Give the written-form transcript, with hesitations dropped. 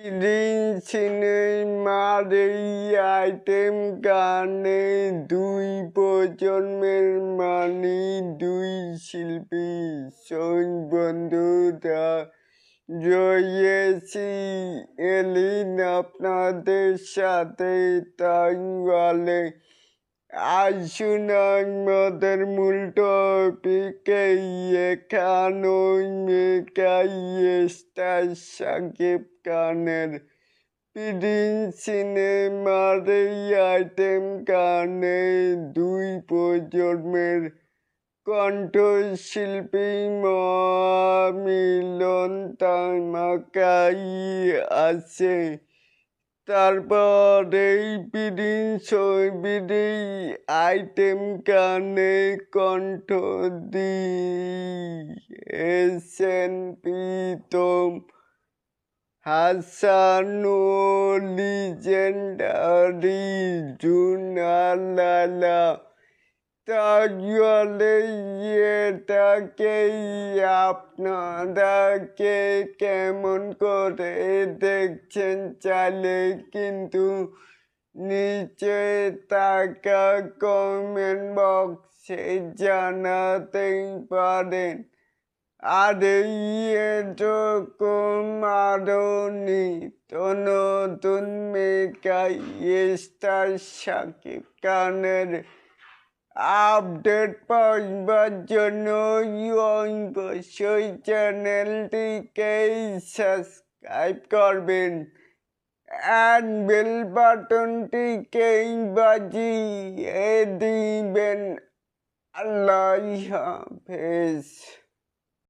Ring সিনেমার এই item গানে দুই প্রজন্মের দুই শিল্পী বন্ধুরা রয়েছি এলিন আপনাদের সাথে। তাই বলে আসুন আমাদের মূল টপিকে। এখানেই মেকাই স্টার শাকিব খানের প্রিন্স সিনেমার এই আইটেম গানে দুই প্রজন্মের কণ্ঠশিল্পী মিলন তামাকাই আছে। তারপর এই প্রিন্স ছবির আইটেম গানে কণ্ঠ দিয়েছেন প্রীতম হাসান ও লিজেন্ডারি জুনা লালা। তাহলে এটাকেই আপনারা কেমন করে দেখছেন চাইলে কিন্তু নিচে থাকা কমেন্ট বক্সে জানাতেই পারেন। আর এরকম আরও নিত্য নতুন মেকাই স্টার শাকিব খানের আপডেট পাওয়ার জন্য অবশ্যই চ্যানেলটিকে সাবস্ক্রাইব করবেন and বেল বাটনটিকে বাজিয়ে দিবেন। আল্লাহ হাফেজ।